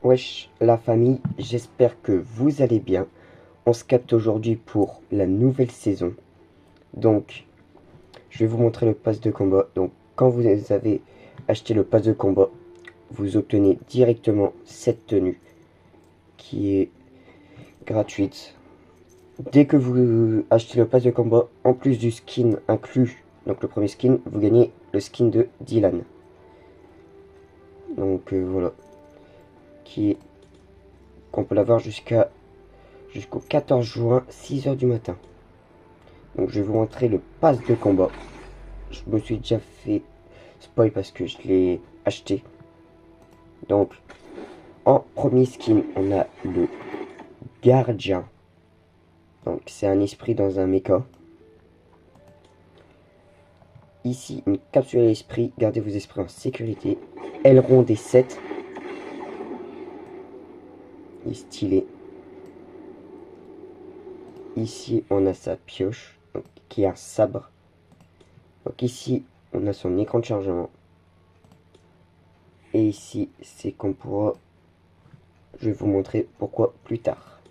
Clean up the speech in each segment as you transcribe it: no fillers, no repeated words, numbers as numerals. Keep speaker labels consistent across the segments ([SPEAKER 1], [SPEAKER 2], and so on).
[SPEAKER 1] Wesh la famille, j'espère que vous allez bien. On se capte aujourd'hui pour la nouvelle saison. Donc, je vais vous montrer le pass de combat. Donc, quand vous avez acheté le pass de combat, vous obtenez directement cette tenue qui est gratuite. Dès que vous achetez le pass de combat, en plus du skin inclus, donc le premier skin, vous gagnez le skin de Dylan. Donc voilà, qu'on peut l'avoir jusqu'au 14 juin, 6 h du matin. Donc je vais vous montrer le pass de combat. Je me suis déjà fait spoil parce que je l'ai acheté. Donc en premier skin, on a le gardien. Donc c'est un esprit dans un mecha. Ici, une capsule à l'esprit. Gardez vos esprits en sécurité. Aileron des 7. Il est stylé. Ici, on a sa pioche, donc, qui est un sabre. Donc ici, on a son écran de chargement. Et ici, c'est qu'on pourra... Je vais vous montrer pourquoi plus tard.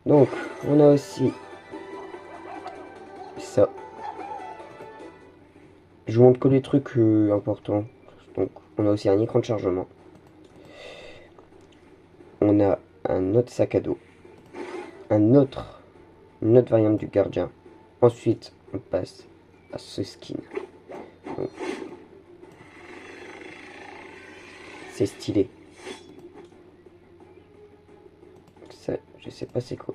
[SPEAKER 1] Donc, on a aussi ça. Je vous montre que les trucs importants. Donc, on a aussi un écran de chargement. On a un autre sac à dos. Une autre variante du gardien. Ensuite, on passe à ce skin. C'est stylé. Ça, je sais pas c'est quoi.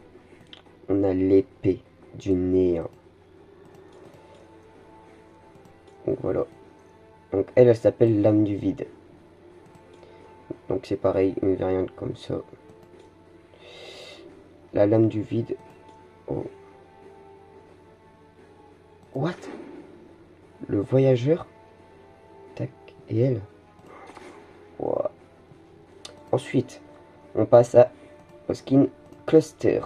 [SPEAKER 1] On a l'épée du néant. Donc voilà. Donc elle s'appelle l'âme du vide. Donc c'est pareil, une variante comme ça. La lame du vide. Oh. What? Le voyageur. Tac. Et elle. Wow. Ensuite, on passe au skin Cluster.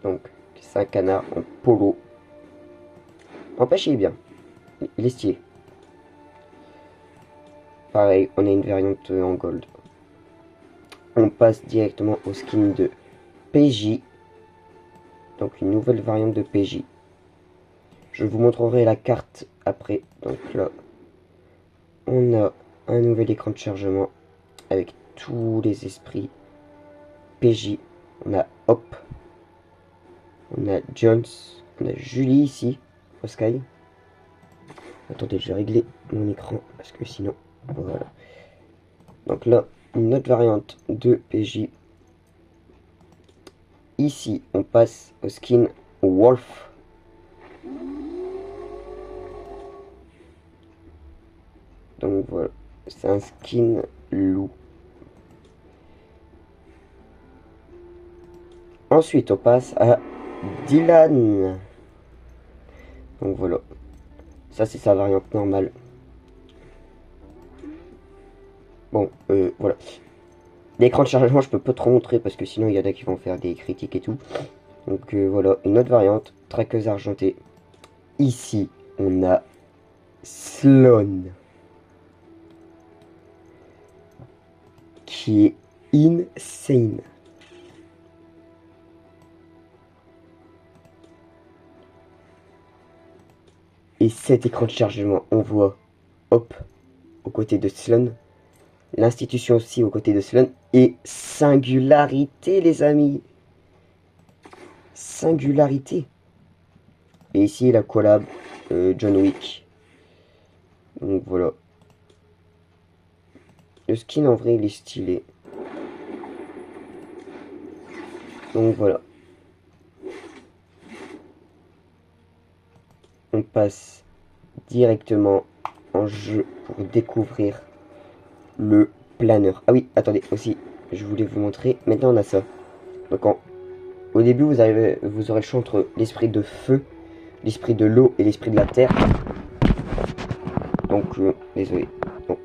[SPEAKER 1] Donc, c'est un canard en polo. N'empêche, il est bien. Il est stylé. Pareil, on a une variante en gold. On passe directement au skin de PJ. Donc, une nouvelle variante de PJ. Je vous montrerai la carte après. Donc là, on a un nouvel écran de chargement avec tous les esprits PJ. On a Hop. On a Jones. On a Julie ici. Au Sky. Attendez, je vais régler mon écran parce que sinon... Voilà. Donc là, une autre variante de PJ. Ici, on passe au skin Wolf. Donc voilà, c'est un skin loup. Ensuite, on passe à Dylan. Donc voilà, ça c'est sa variante normale. Bon, voilà. L'écran de chargement, je peux pas trop montrer parce que sinon il y en a qui vont faire des critiques et tout. Donc voilà, une autre variante, traqueuse argentée. Ici, on a Sloan, qui est insane. Et cet écran de chargement, on voit Hop aux côtés de Sloan. L'institution aussi aux côtés de Sloan. Et singularité, les amis. Singularité. Et ici, la collab John Wick. Donc voilà. Le skin, en vrai, il est stylé. Donc voilà. On passe directement en jeu pour découvrir le planeur. Ah oui, attendez, aussi, je voulais vous montrer. Maintenant, on a ça. Donc au début, vous aurez le choix entre l'esprit de feu, l'esprit de l'eau et l'esprit de la terre. Donc, désolé. Donc,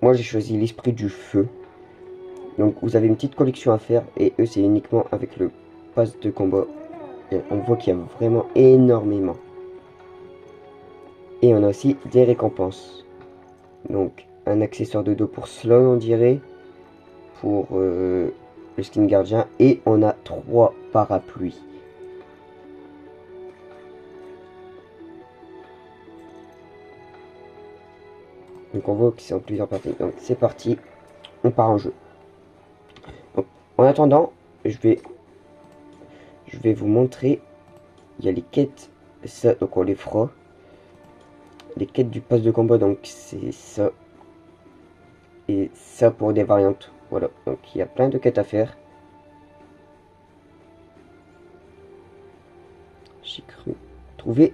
[SPEAKER 1] moi, j'ai choisi l'esprit du feu. Donc, vous avez une petite collection à faire. Et eux, c'est uniquement avec le pass de combat. Et on voit qu'il y a vraiment énormément. Et on a aussi des récompenses. Donc, un accessoire de dos pour Sloan, on dirait. Pour le skin gardien. Et on a 3 parapluies. Donc on voit que c'est en plusieurs parties. Donc c'est parti. On part en jeu. Donc, en attendant, je vais vous montrer. Il y a les quêtes. Ça, donc on les fera. Les quêtes du pass de combat, donc c'est ça. Et ça pour des variantes. Voilà, donc il y a plein de quêtes à faire. J'ai cru trouver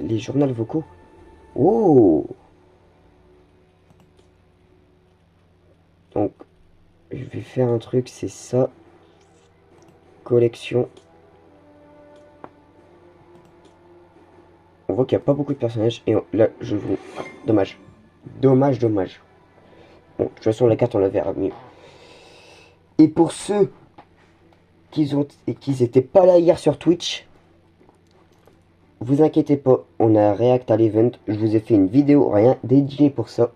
[SPEAKER 1] les journaux vocaux. Oh! Donc, je vais faire un truc, c'est ça. Collection. On voit qu'il n'y a pas beaucoup de personnages. Et là, je vous... Dommage. Dommage, dommage. Bon, de toute façon, la carte, on la verra mieux. Et pour ceux qui n'étaient pas là hier sur Twitch, vous inquiétez pas, on a React à l'event. Je vous ai fait une vidéo rien dédiée pour ça.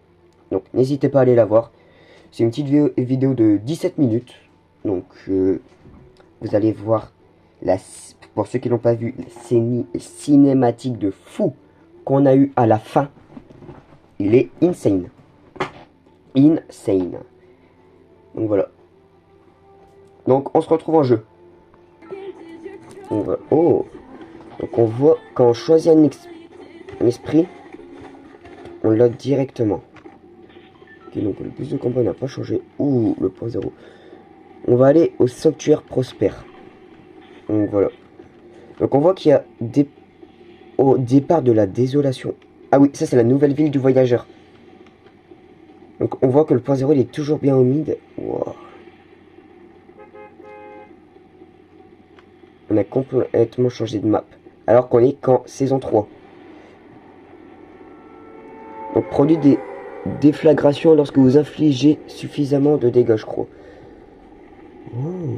[SPEAKER 1] Donc, n'hésitez pas à aller la voir. C'est une petite vidéo de 17 minutes. Donc, vous allez voir, pour ceux qui l'ont pas vu, la cinématique de fou qu'on a eu à la fin. Il est insane. Insane. Donc voilà. Donc on se retrouve en jeu. Donc, voilà. Oh. Donc on voit, quand on choisit un esprit, on l'a directement. Ok, donc le bus de combat n'a pas changé. Ouh, le point 0. On va aller au sanctuaire prospère. Donc voilà. Donc on voit qu'il y a au départ de la désolation. Ah oui, ça c'est la nouvelle ville du voyageur. Donc on voit que le point 0 il est toujours bien humide. Wow. On a complètement changé de map. Alors qu'on est qu'en saison 3. Donc produit des déflagrations lorsque vous infligez suffisamment de dégâts, je crois. Oh.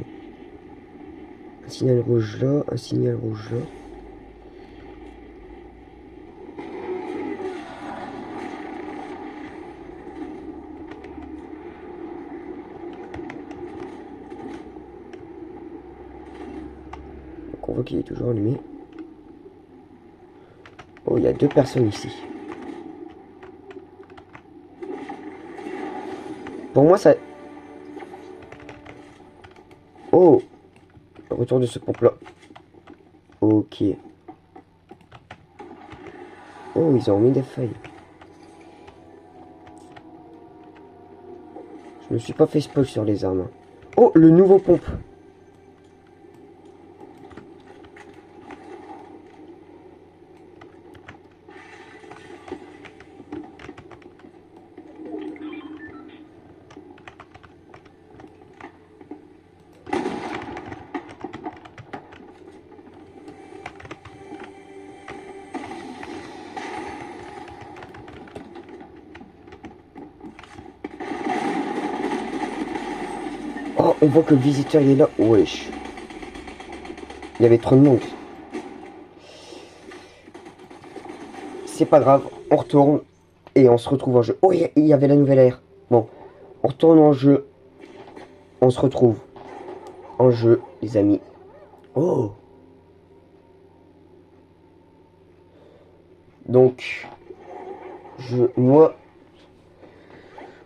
[SPEAKER 1] Un signal rouge là, un signal rouge là. Donc on voit qu'il est toujours allumé. Oh, il y a 2 personnes ici. Pour moi, ça... Oh! Le retour de ce pompe-là. Ok. Oh, ils ont mis des feuilles. Je me suis pas fait spoil sur les armes. Oh, le nouveau pompe. Oh, on voit que le visiteur il est là. Wesh. Il y avait trop de monde. C'est pas grave, on retourne et on se retrouve en jeu. Oh, il y avait la nouvelle ère. Bon, on retourne en jeu. On se retrouve en jeu, les amis. Oh. Donc, moi,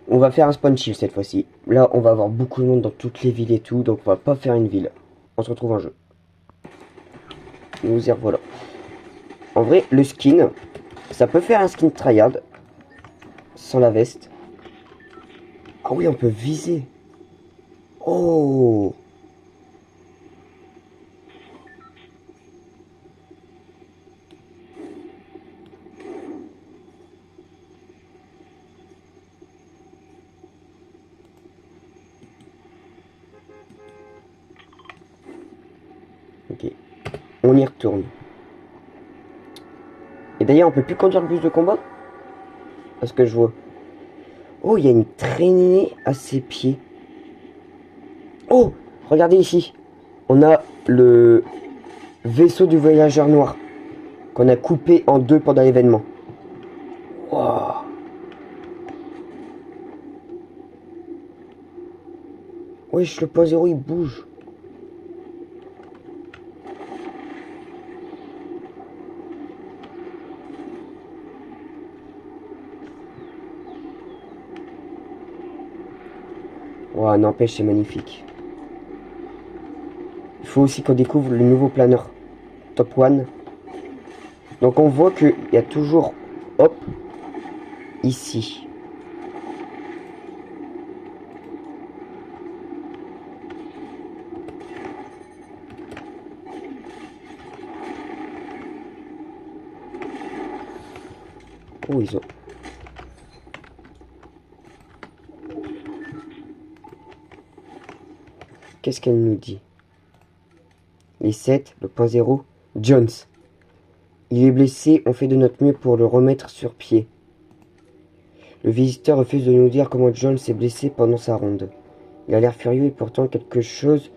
[SPEAKER 1] on va faire un spawn chill cette fois-ci. Là, on va avoir beaucoup de monde dans toutes les villes et tout, donc on va pas faire une ville. On se retrouve en jeu. Nous y revoilà. En vrai, le skin, ça peut faire un skin tryhard sans la veste. Ah oui, on peut viser. Oh. Ok. On y retourne. Et d'ailleurs, on peut plus conduire le bus de combat? Parce que je vois. Oh, il y a une traînée à ses pieds. Oh, regardez ici. On a le vaisseau du voyageur noir qu'on a coupé en 2 pendant l'événement. Wow. Wesh, le point zéro il bouge. Ouah, n'empêche, c'est magnifique. Il faut aussi qu'on découvre le nouveau planeur Top One. Donc on voit qu'il y a toujours, hop, ici. Oh, ils ont... Qu'est-ce qu'elle nous dit? Les 7, le point zéro. Jones. Il est blessé, on fait de notre mieux pour le remettre sur pied. Le visiteur refuse de nous dire comment Jones s'est blessé pendant sa ronde. Il a l'air furieux et pourtant quelque chose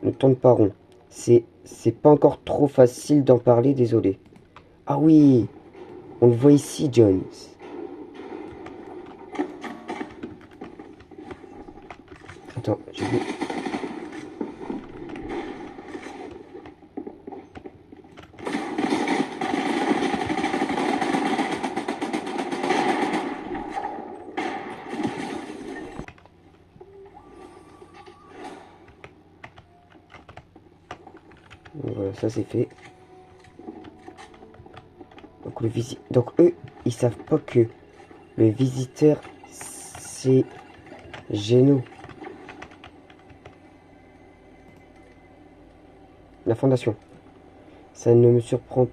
[SPEAKER 1] ne tourne pas rond. C'est pas encore trop facile d'en parler, désolé. Ah oui, on le voit ici, Jones. Attends, j'ai vu. Voilà, ça c'est fait. Donc eux, ils savent pas que le visiteur, c'est Geno. La fondation. Ça ne me surprend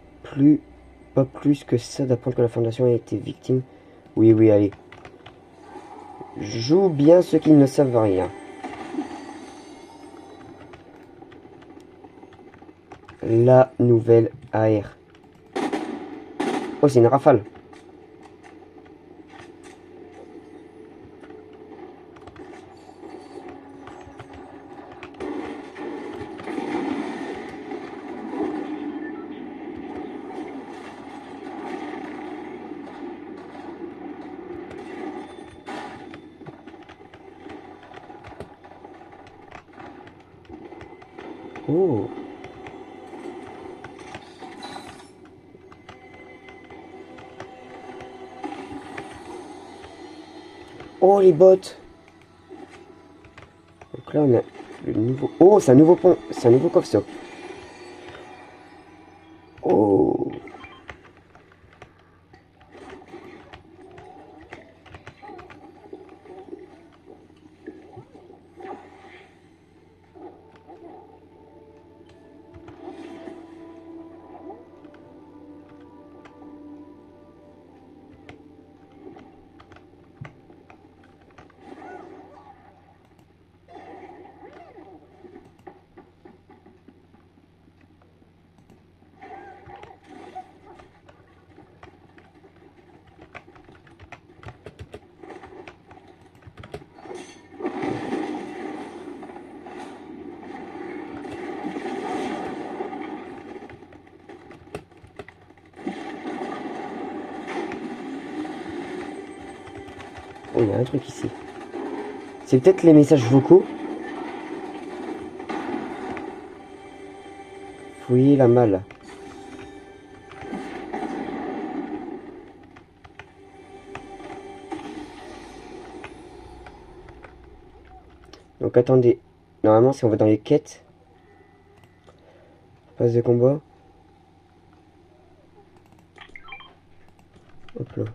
[SPEAKER 1] pas plus que ça d'apprendre que la fondation a été victime. Oui, oui, allez. Joue bien ceux qui ne savent rien. La nouvelle AR. Oh, c'est une rafale. Oh. Oh, les bottes. Donc là, on a le nouveau... Oh, c'est un nouveau pont. C'est un nouveau coffre, ça. Oh. Oh, il y a un truc ici. C'est peut-être les messages vocaux. Fouillez la malle. Donc attendez. Normalement, si on va dans les quêtes. Phase de combat. Hop là.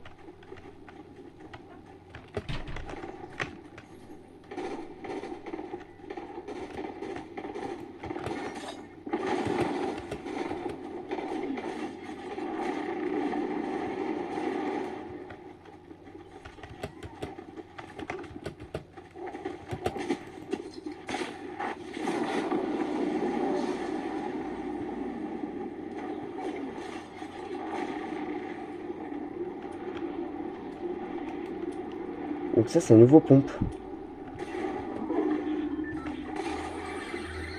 [SPEAKER 1] Donc ça, c'est un nouveau pompe.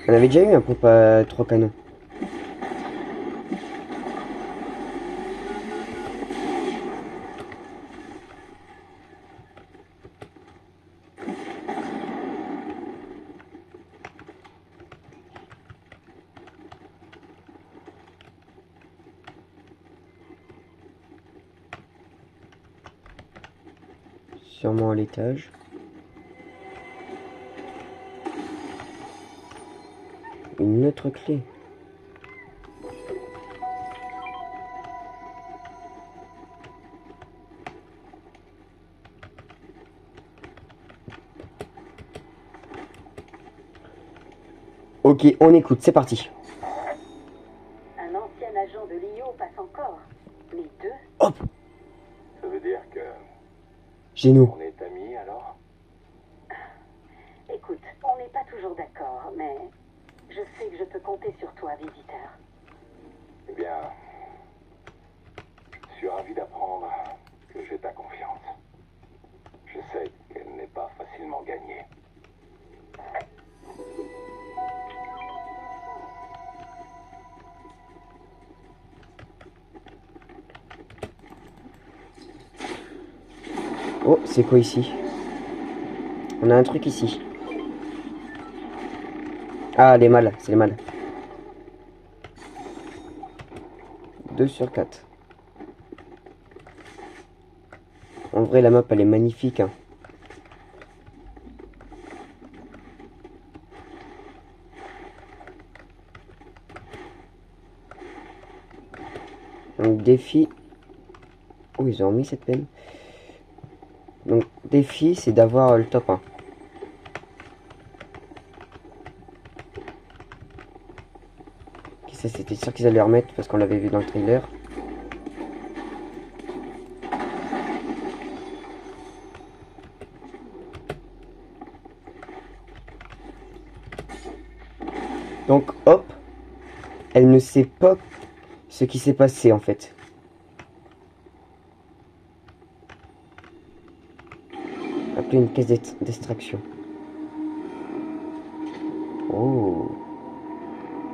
[SPEAKER 1] On avait déjà eu un pompe à 3 canons. Sûrement à l'étage. Une autre clé. Ok, on écoute, c'est parti.
[SPEAKER 2] Un ancien agent de l'IO passe encore. Les deux.
[SPEAKER 1] Hop,
[SPEAKER 3] Ça veut dire que
[SPEAKER 1] Géno.
[SPEAKER 3] on est amis alors?
[SPEAKER 2] Écoute, on n'est pas toujours d'accord, mais je sais que je peux compter sur toi, visiteur.
[SPEAKER 3] Eh bien, je suis ravi d'apprendre que j'ai ta confiance. Je sais qu'elle n'est pas facilement gagnée.
[SPEAKER 1] Oh, c'est quoi ici? On a un truc ici. Ah, les mâles, c'est les mâles. 2 sur 4. En vrai, la map, elle est magnifique. Hein. Donc, défi... Oh, ils ont remis cette peine. Donc, défi, c'est d'avoir le top 1. Ok, ça, c'était sûr qu'ils allaient le remettre parce qu'on l'avait vu dans le trailer. Donc, hop, elle ne sait pas ce qui s'est passé en fait. Appeler une caisse d'extraction. Oh.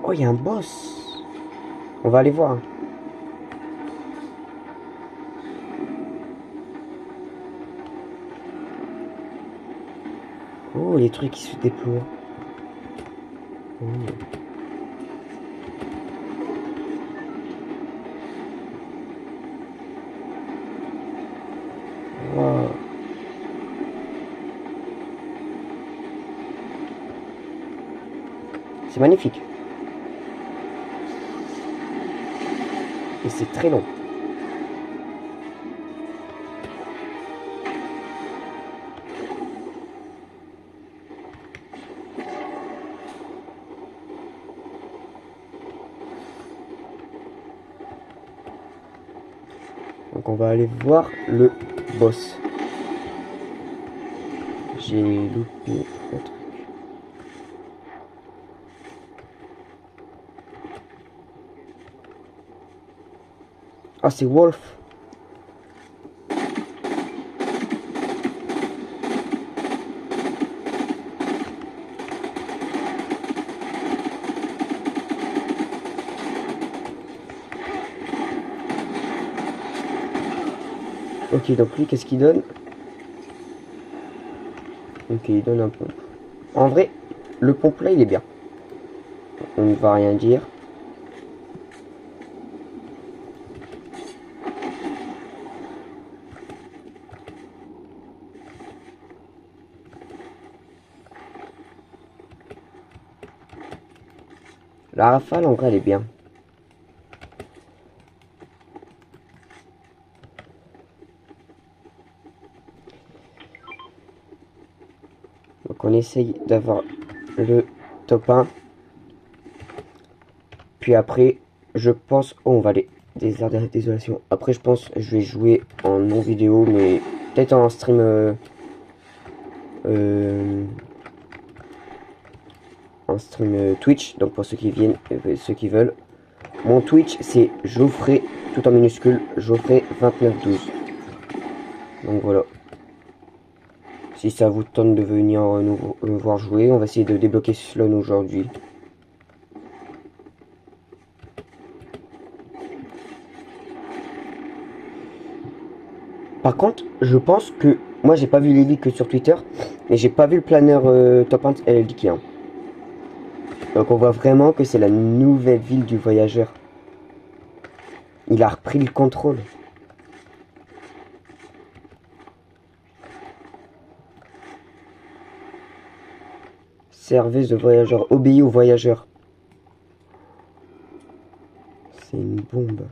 [SPEAKER 1] Oh, il y a un boss. On va aller voir. Oh, les trucs qui se déploient. Oh. Wow. C'est magnifique. Et c'est très long. Donc on va aller voir le boss. J'ai loupé un truc. Ah, c'est Wolf. Ok, donc lui, qu'est-ce qu'il donne? Ok, il donne un pompe. En vrai, le pompe là, il est bien. On ne va rien dire. La rafale, en vrai, elle est bien. Donc on essaye d'avoir le top 1. Puis après, je pense... Oh, on va aller des aires de désolation. Après, je pense que je vais jouer en non vidéo, mais peut-être en stream... en stream Twitch. Donc pour ceux qui viennent, ceux qui veulent. Mon Twitch, c'est Geoffrey, tout en minuscule, Geoffrey 2912. Donc voilà. Si ça vous tente de venir nous voir jouer, on va essayer de débloquer ce slot aujourd'hui. Par contre, je pense que... Moi, j'ai pas vu les leaks que sur Twitter, mais j'ai pas vu le planeur top 1 leaké. Hein. Donc on voit vraiment que c'est la nouvelle ville du voyageur. Il a repris le contrôle. Servez the voyageur. Obéis au voyageur. C'est une bombe.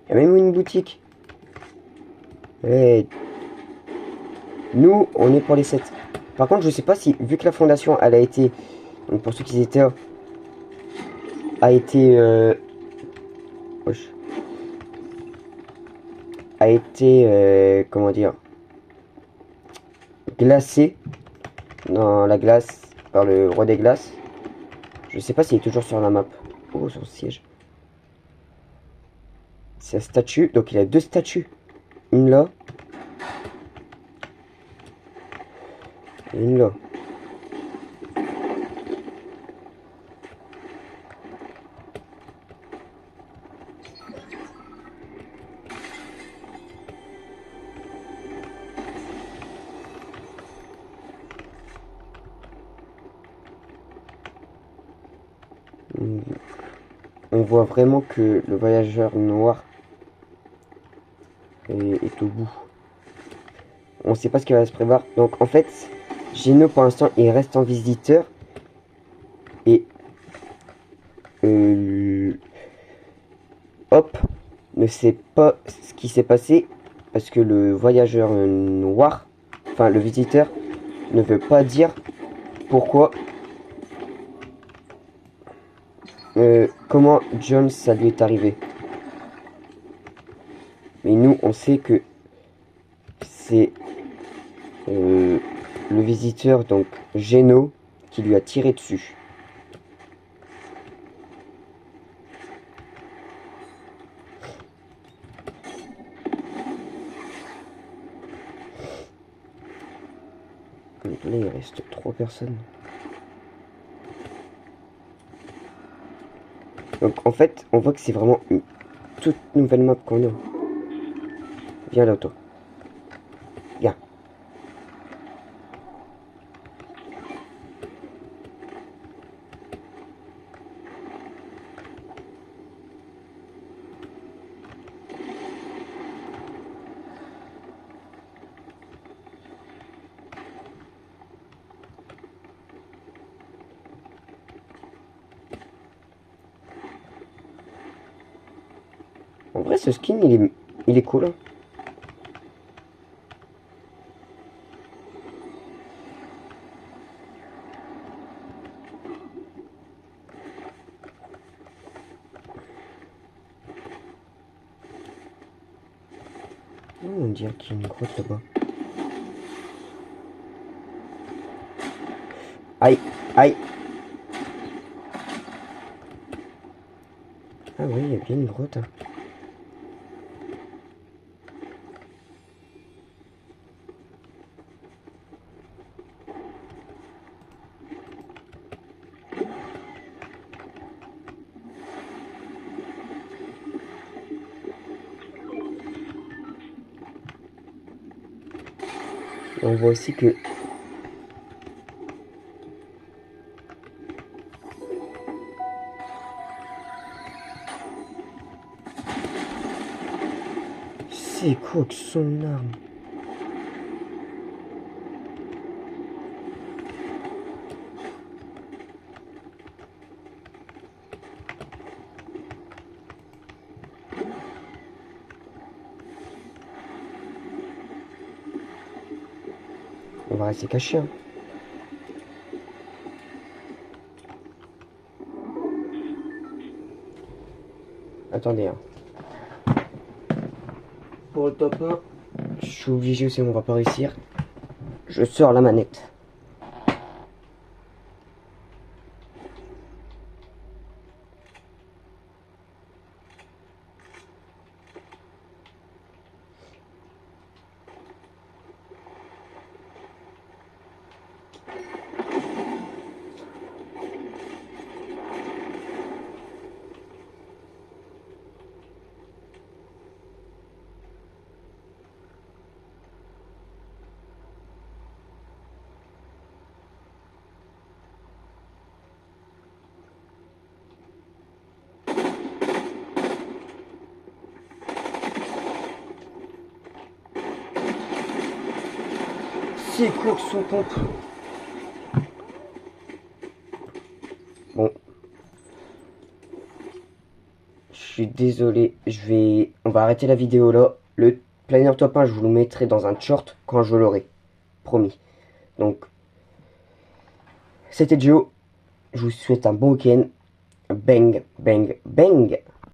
[SPEAKER 1] Il y a même une boutique. Et nous, on est pour les 7. Par contre, je sais pas si, vu que la fondation, elle a été... Donc pour ceux qui étaient... A été... wesh. A été... comment dire... glacée dans la glace par le roi des glaces. Je sais pas s'il est toujours sur la map. Oh, son siège. C'est la statue. Donc il a 2 statues. Une là. Et une là. On voit vraiment que le voyageur noir est au bout. On sait pas ce qu'il va se prévoir. Donc en fait, Geno pour l'instant il reste en visiteur. Et Hop ne sait pas ce qui s'est passé. Parce que le voyageur noir, enfin le visiteur, ne veut pas dire pourquoi. Comment Jones ça lui est arrivé. Mais nous on sait que c'est le visiteur, donc Geno, qui lui a tiré dessus. Donc là il reste 3 personnes. Donc en fait on voit que c'est vraiment une toute nouvelle map qu'on a. Viens là toi. Viens. En vrai ce skin il est cool hein. Oh, on dirait qu'il y a une grotte là-bas. Aïe, aïe. Ah oui, il y a bien une grotte. Hein. Et on voit aussi que c'est quoi que son arme? On va rester caché. Hein. Attendez. Hein. Pour le top 1, je suis obligé aussi, on va pas réussir. Je sors la manette. C'est quoi que son pompe? Bon. Je suis désolé, on va arrêter la vidéo là. Le planeur top 1, je vous le mettrai dans un short quand je l'aurai. Promis. Donc, c'était Joe. Je vous souhaite un bon week-end. Bang, bang, bang.